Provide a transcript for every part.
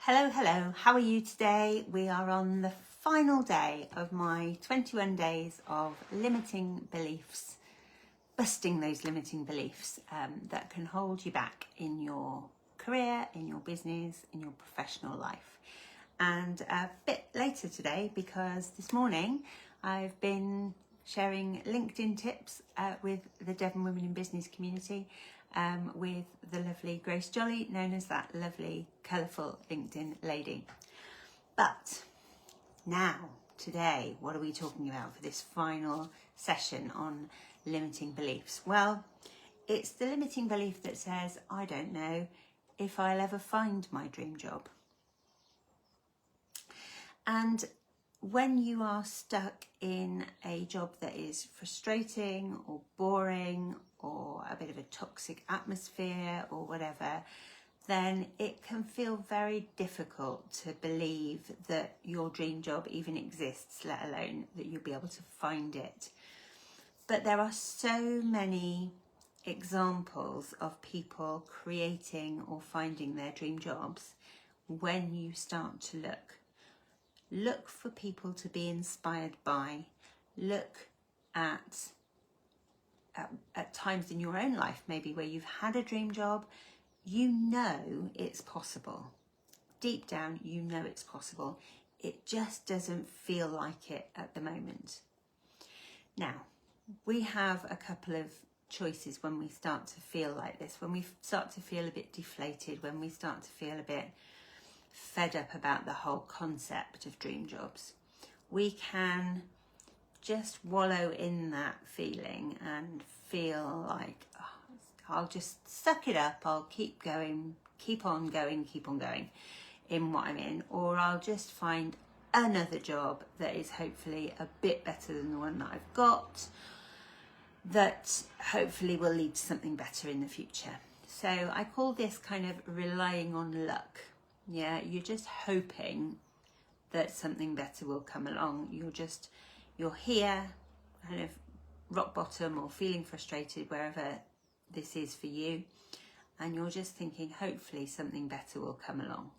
Hello, how are you today? We are on the final day of my 21 days of limiting beliefs, busting those limiting beliefs that can hold you back in your career, in your business, in your professional life. And a bit later today, because this morning I've been sharing LinkedIn tips with the Devon Women in Business community with the lovely Grace Jolly, known as that lovely, colourful LinkedIn lady. But now, today, what are we talking about for this final session on limiting beliefs? Well, it's the limiting belief that says, I don't know if I'll ever find my dream job. And when you are stuck in a job that is frustrating or boring or a bit of a toxic atmosphere or whatever, then it can feel very difficult to believe that your dream job even exists, let alone that you'll be able to find it. But there are so many examples of people creating or finding their dream jobs when you start to look. Look for people to be inspired by. Look at times in your own life, maybe where you've had a dream job, you know it's possible. Deep down, you know it's possible. It just doesn't feel like it at the moment. Now, we have a couple of choices when we start to feel like this, when we start to feel a bit deflated, when we start to feel a bit fed up about the whole concept of dream jobs. We can just wallow in that feeling and feel like, oh, I'll just suck it up, I'll keep going, keep on going in what I'm in, or I'll just find another job that is hopefully a bit better than the one that I've got, that hopefully will lead to something better in the future. So I call this kind of relying on luck. Yeah, you're just hoping that something better will come along. You're here, kind of rock bottom or feeling frustrated, wherever this is for you, and you're just thinking, hopefully something better will come along.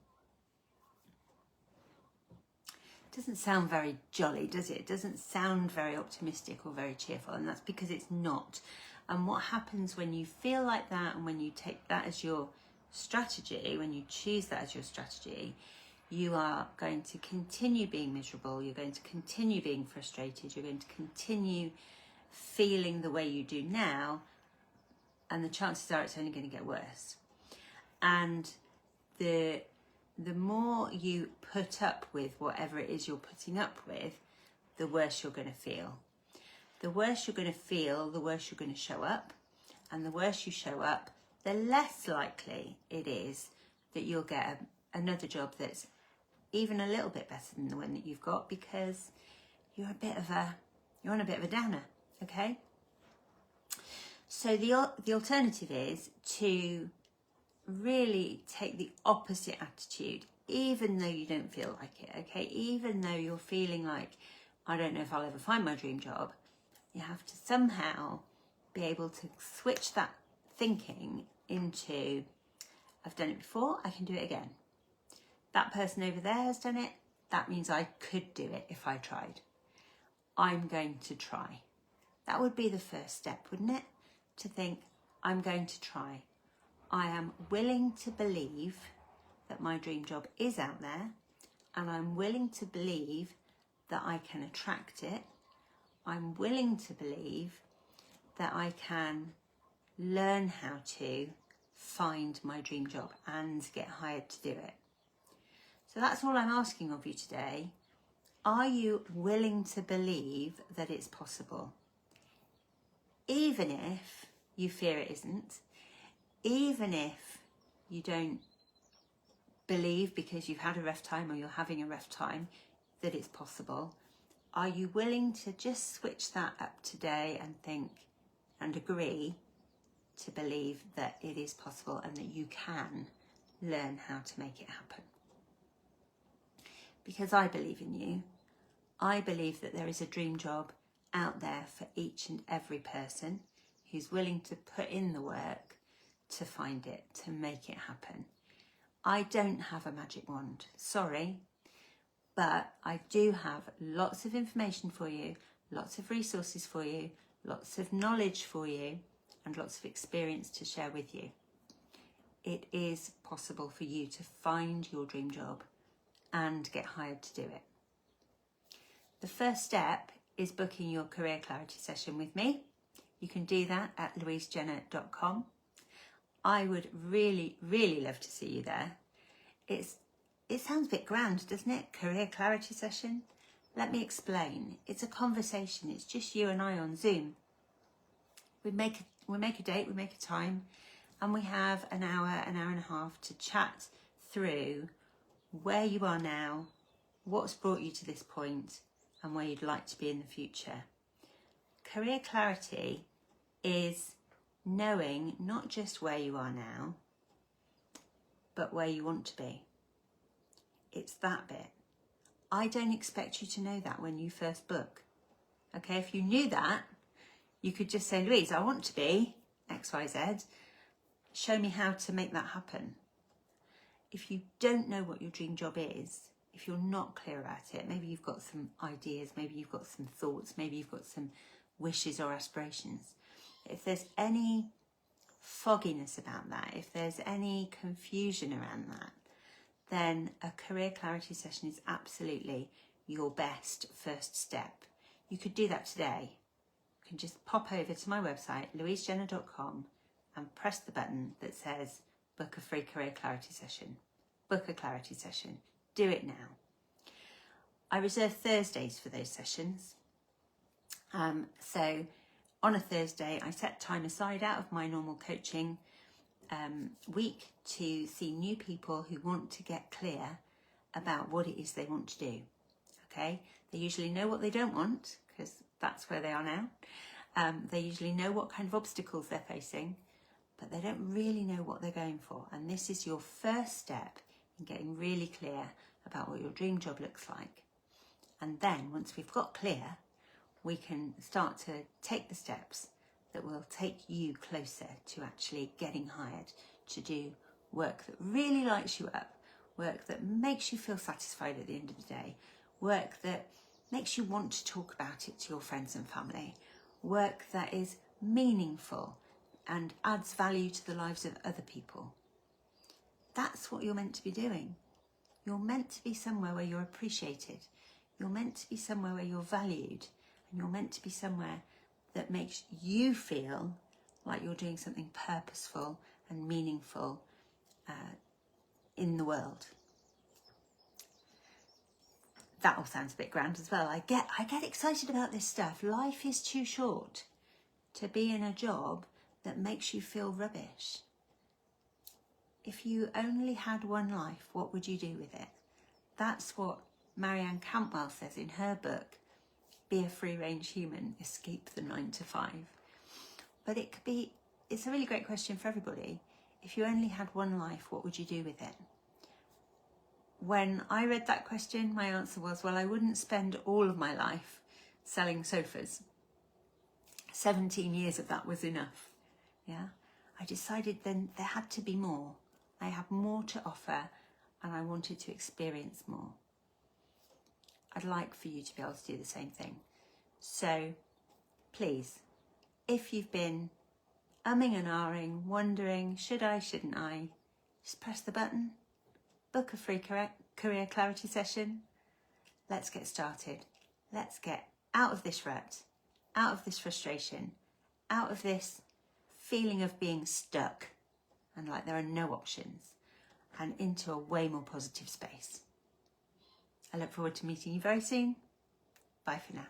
Doesn't sound very jolly, does it? It doesn't sound very optimistic or very cheerful, and that's because it's not. And what happens when you feel like that, and when you take that as your strategy, when you choose that as your strategy, you are going to continue being miserable, you're going to continue being frustrated, you're going to continue feeling the way you do now, and the chances are it's only going to get worse. And the more you put up with whatever it is you're putting up with, the worse you're going to feel. The worse you're going to feel, the worse you're going to show up, and the worse you show up, the less likely it is that you'll get another job that's even a little bit better than the one that you've got, because you're on a bit of a downer, okay? So the alternative is to really take the opposite attitude, even though you don't feel like it, okay? Even though you're feeling like, I don't know if I'll ever find my dream job, you have to somehow be able to switch that thinking into, I've done it before, I can do it again. That person over there has done it, that means I could do it if I tried. I'm going to try. That would be the first step, wouldn't it? To think, I'm going to try. I am willing to believe that my dream job is out there, and I'm willing to believe that I can attract it. I'm willing to believe that I can learn how to find my dream job and get hired to do it. So that's all I'm asking of you today. Are you willing to believe that it's possible? Even if you fear it isn't, even if you don't believe because you've had a rough time or you're having a rough time that it's possible, are you willing to just switch that up today and think and agree to believe that it is possible and that you can learn how to make it happen? Because I believe in you. I believe that there is a dream job out there for each and every person who's willing to put in the work to find it, to make it happen. I don't have a magic wand, sorry, but I do have lots of information for you, lots of resources for you, lots of knowledge for you, and lots of experience to share with you. It is possible for you to find your dream job and get hired to do it. The first step is booking your career clarity session with me. You can do that at louisejenner.com. I would really, really love to see you there. It sounds a bit grand, doesn't it? Career clarity session. Let me explain. It's a conversation. It's just you and I on Zoom. We make a date, we make a time, and we have an hour and a half to chat through where you are now, what's brought you to this point, and where you'd like to be in the future. Career clarity is knowing not just where you are now, but where you want to be. It's that bit. I don't expect you to know that when you first book. Okay, if you knew that, you could just say, Louise, I want to be XYZ. Show me how to make that happen. If you don't know what your dream job is, if you're not clear about it, maybe you've got some ideas, maybe you've got some thoughts, maybe you've got some wishes or aspirations. If there's any fogginess about that, if there's any confusion around that, then a career clarity session is absolutely your best first step. You could do that today. You can just pop over to my website, louisejenner.com, and press the button that says book a free career clarity session. Book a clarity session. Do it now. I reserve Thursdays for those sessions. So on a Thursday, I set time aside out of my normal coaching week to see new people who want to get clear about what it is they want to do. Okay, they usually know what they don't want, because that's where they are now. They usually know what kind of obstacles they're facing, but they don't really know what they're going for. And this is your first step in getting really clear about what your dream job looks like. And then once we've got clear, we can start to take the steps that will take you closer to actually getting hired to do work that really lights you up, work that makes you feel satisfied at the end of the day, work that makes you want to talk about it to your friends and family, work that is meaningful and adds value to the lives of other people. That's what you're meant to be doing. You're meant to be somewhere where you're appreciated. You're meant to be somewhere where you're valued, and you're meant to be somewhere that makes you feel like you're doing something purposeful and meaningful in the world. That all sounds a bit grand as well. I get excited about this stuff. Life is too short to be in a job that makes you feel rubbish. If you only had one life, what would you do with it? That's what Marianne Cantwell says in her book, Be a Free-Range Human, Escape the 9 to 5. But it's a really great question for everybody. If you only had one life, what would you do with it? When I read that question, my answer was, well, I wouldn't spend all of my life selling sofas. 17 years of that was enough. Yeah, I decided then there had to be more. I have more to offer, and I wanted to experience more. I'd like for you to be able to do the same thing. So please, if you've been umming and ahhing, wondering, should I, shouldn't I, just press the button, book a free career clarity session. Let's get started. Let's get out of this rut, out of this frustration, out of this feeling of being stuck and like there are no options, and into a way more positive space. I look forward to meeting you very soon. Bye for now.